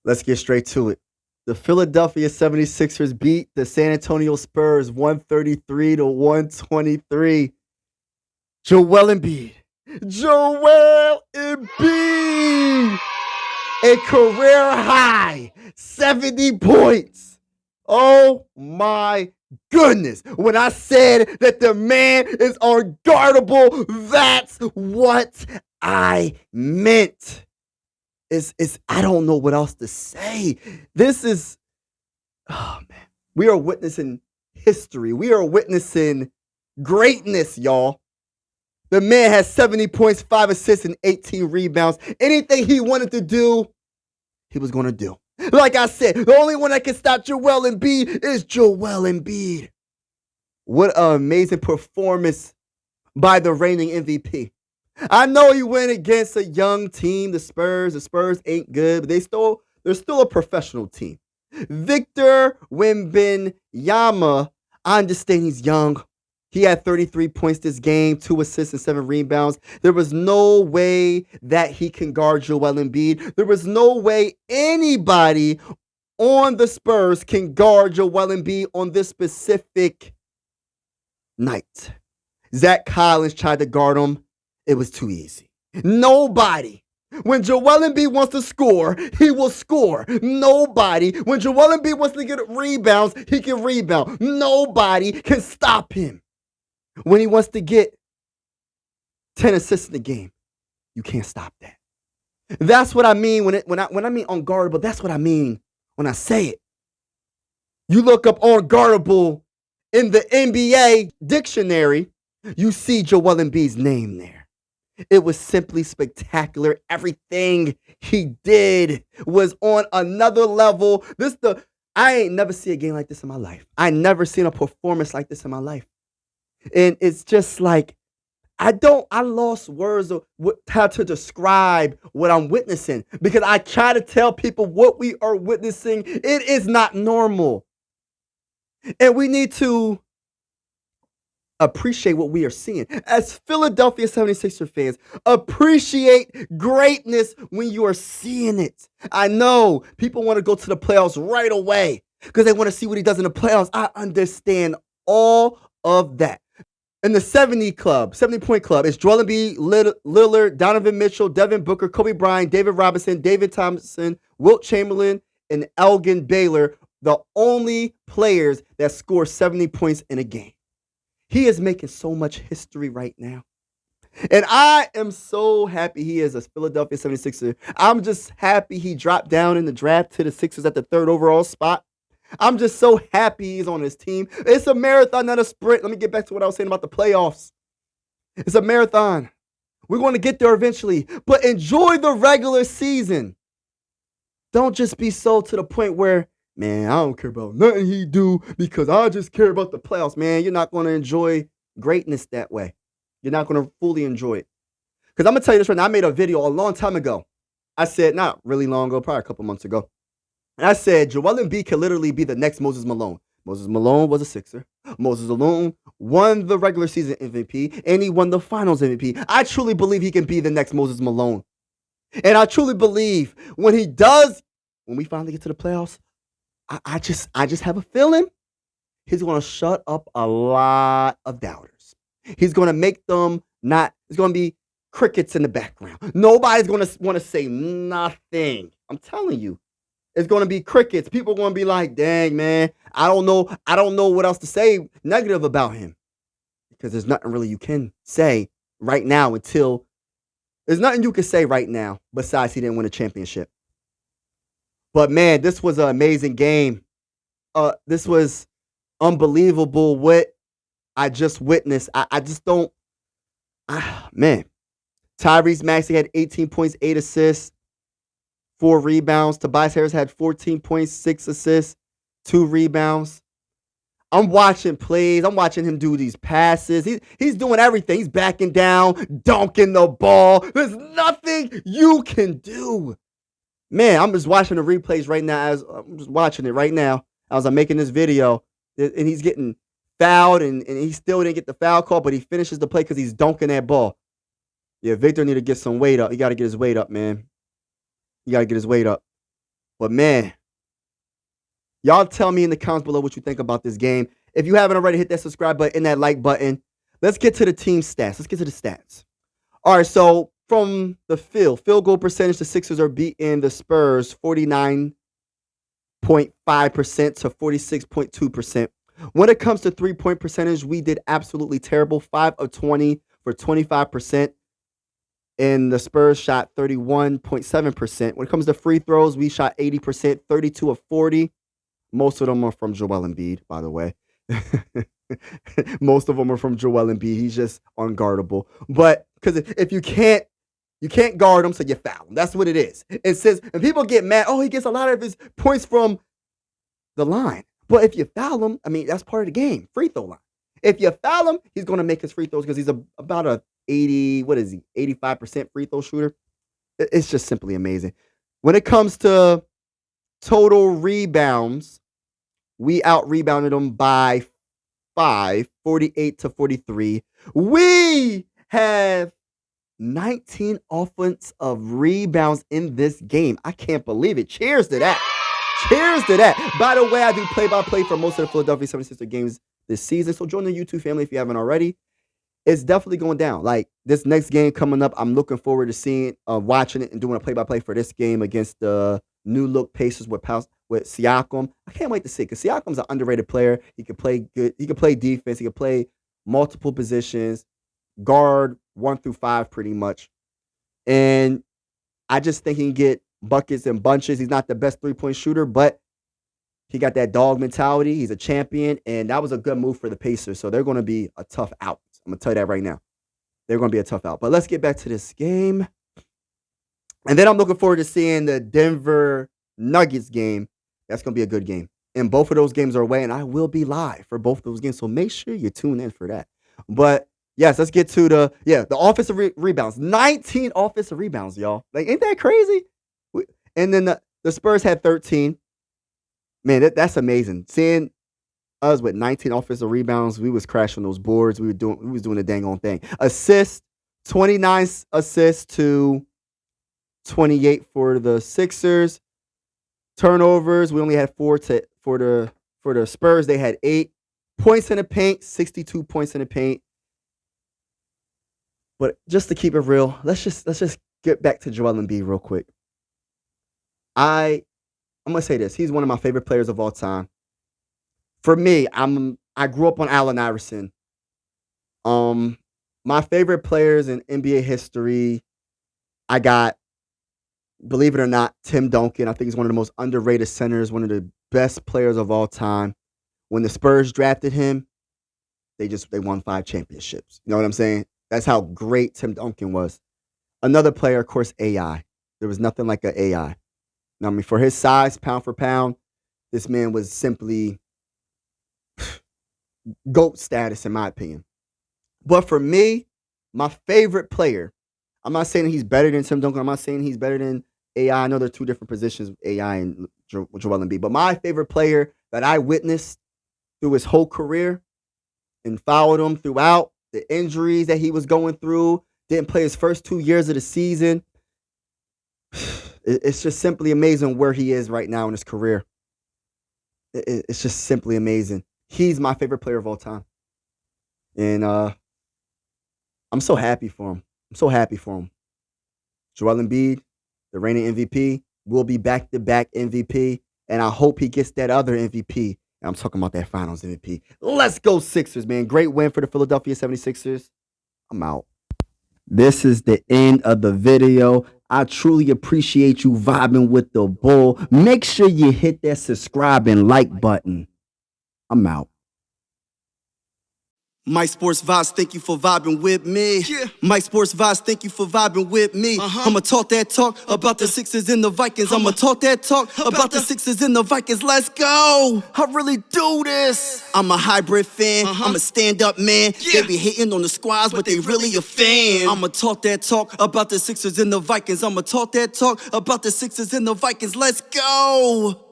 Let's get straight to it. The Philadelphia 76ers beat the San Antonio Spurs 133 to 123. Joel Embiid. Joel Embiid! A career high 70 points. Oh my goodness. When I said that the man is unguardable, that's what I meant. I don't know what else to say. This is, oh man, we are witnessing history. We are witnessing greatness, y'all. The man has 70 points, 5 assists, and 18 rebounds. Anything he wanted to do, he was going to do. Like I said, the only one that can stop Joel Embiid is Joel Embiid. What an amazing performance by the reigning MVP. I know he went against a young team, the Spurs. The Spurs ain't good, but they're still a professional team. Victor Wembanyama, I understand he's young. He had 33 points this game, 2 assists and 7 rebounds. There was no way that he can guard Joel Embiid. There was no way anybody on the Spurs can guard Joel Embiid on this specific night. Zach Collins tried to guard him. It was too easy. Nobody. When Joel Embiid wants to score, he will score. Nobody. When Joel Embiid wants to get rebounds, he can rebound. Nobody can stop him. When he wants to get 10 assists in the game, you can't stop that. That's what I mean when I mean unguardable. That's what I mean when I say it. You look up unguardable in the NBA dictionary, you see Joel Embiid's name there. It was simply spectacular. Everything he did was on another level. I ain't never seen a game like this in my life. I never seen a performance like this in my life. And it's just like, I lost words of how to describe what I'm witnessing, because I try to tell people what we are witnessing. It is not normal. And we need to appreciate what we are seeing. As Philadelphia 76er fans, appreciate greatness when you are seeing it. I know people want to go to the playoffs right away because they want to see what he does in the playoffs. I understand all of that. In the 70-point club, it's Joel Embiid, Lillard, Donovan Mitchell, Devin Booker, Kobe Bryant, David Robinson, David Thompson, Wilt Chamberlain, and Elgin Baylor, the only players that score 70 points in a game. He is making so much history right now. And I am so happy he is a Philadelphia 76er. I'm just happy he dropped down in the draft to the Sixers at the 3rd overall spot. I'm just so happy he's on his team. It's a marathon, not a sprint. Let me get back to what I was saying about the playoffs. It's a marathon. We're going to get there eventually. But enjoy the regular season. Don't just be so to the point where, man, I don't care about nothing he do because I just care about the playoffs. Man, you're not going to enjoy greatness that way. You're not going to fully enjoy it. Because I'm going to tell you this right now. I made a video a long time ago. I said, not really long ago, probably a couple months ago. And I said, Joel Embiid could literally be the next Moses Malone. Moses Malone was a Sixer. Moses Malone won the regular season MVP, and he won the finals MVP. I truly believe he can be the next Moses Malone. And I truly believe when we finally get to the playoffs, I just have a feeling he's going to shut up a lot of doubters. He's going to make them it's going to be crickets in the background. Nobody's going to want to say nothing. I'm telling you. It's going to be crickets. People are going to be like, dang, man, I don't know what else to say negative about him. Because there's nothing really you can say right now there's nothing you can say right now besides he didn't win a championship. But, man, this was an amazing game. This was unbelievable what I just witnessed. I just don't, man. Tyrese Maxey had 18 points, 8 assists. 4 rebounds. Tobias Harris had 14 points, 6 assists, 2 rebounds. I'm watching plays. I'm watching him do these passes. He's doing everything. He's backing down, dunking the ball. There's nothing you can do. Man, I'm just watching the replays right now. I'm just watching it right now as I'm making this video. And he's getting fouled, and he still didn't get the foul call, but he finishes the play because he's dunking that ball. Yeah, Victor need to get some weight up. He got to get his weight up, man. You got to get his weight up. But man, y'all tell me in the comments below what you think about this game. If you haven't already, hit that subscribe button and that like button. Let's get to the team stats. Let's get to the stats. All right, so from the field goal percentage, the Sixers are beating the Spurs 49.5% to 46.2%. When it comes to three-point percentage, we did absolutely terrible. 5 of 20 for 25%. And the Spurs shot 31.7%. When it comes to free throws, we shot 80%, 32 of 40. Most of them are from Joel Embiid, by the way. Most of them are from Joel Embiid. He's just unguardable. But because if you can't guard him, so you foul him. That's what it is. And people get mad, oh, he gets a lot of his points from the line. But if you foul him, I mean, that's part of the game. Free throw line. If you foul him, he's going to make his free throws because he's about a 85% free throw shooter. It's just simply amazing. When it comes to total rebounds, we out-rebounded them by 5, 48 to 43. We have 19 offensive rebounds in this game. I can't believe it. Cheers to that. Cheers to that. By the way, I do play-by-play for most of the Philadelphia 76ers games this season, so join the YouTube family if you haven't already. It's definitely going down. Like, this next game coming up, I'm looking forward to seeing, watching it and doing a play-by-play for this game against the new-look Pacers with Siakam. I can't wait to see it because Siakam's an underrated player. He can play good. He can play defense. He can play multiple positions, guard 1 through 5 pretty much. And I just think he can get buckets and bunches. He's not the best three-point shooter, but he got that dog mentality. He's a champion, and that was a good move for the Pacers. So they're going to be a tough out. I'm going to tell you that right now. They're going to be a tough out. But let's get back to this game. And then I'm looking forward to seeing the Denver Nuggets game. That's going to be a good game. And both of those games are away, and I will be live for both of those games. So make sure you tune in for that. But, yes, let's get to the offensive rebounds. 19 offensive rebounds, y'all. Like, ain't that crazy? And then the Spurs had 13. Man, that's amazing. Seeing us with 19 offensive rebounds, we was crashing those boards. We was doing the dang on thing. Assists, 29 assists to 28 for the Sixers. Turnovers, we only had 4 for the Spurs. They had 8 points in the paint, 62 points in the paint. But just to keep it real, let's just get back to Joel Embiid real quick. I'm gonna say this: he's one of my favorite players of all time. For me, I grew up on Allen Iverson. My favorite players in NBA history, I got, believe it or not, Tim Duncan. I think he's one of the most underrated centers, one of the best players of all time. When the Spurs drafted him, they won 5 championships. You know what I'm saying? That's how great Tim Duncan was. Another player, of course, AI. There was nothing like an AI. I mean, for his size, pound for pound, this man was simply GOAT status, in my opinion. But for me, my favorite player, I'm not saying he's better than Tim Duncan. I'm not saying he's better than AI. I know they're 2 different positions, AI and Joel Embiid. But my favorite player that I witnessed through his whole career and followed him throughout the injuries that he was going through, didn't play his first 2 years of the season. It's just simply amazing where he is right now in his career. It's just simply amazing. He's my favorite player of all time. And I'm so happy for him. I'm so happy for him. Joel Embiid, the reigning MVP, will be back-to-back MVP. And I hope he gets that other MVP. And I'm talking about that Finals MVP. Let's go Sixers, man. Great win for the Philadelphia 76ers. I'm out. This is the end of the video. I truly appreciate you vibing with the bull. Make sure you hit that subscribe and like button. I'm out. Mike Sports Vibes, thank you for vibing with me. Yeah. Mike Sports Vibes, thank you for vibing with me. I'ma talk that talk about the Sixers and the Vikings. I'ma talk that talk about the Sixers and the Vikings. Let's go. I really do this. I'm a hybrid fan. I'm a stand-up man. Yeah. They be hating on the squads, but they really a fan. I'ma talk that talk about the Sixers and the Vikings. I'ma talk that talk about the Sixers and the Vikings. Let's go.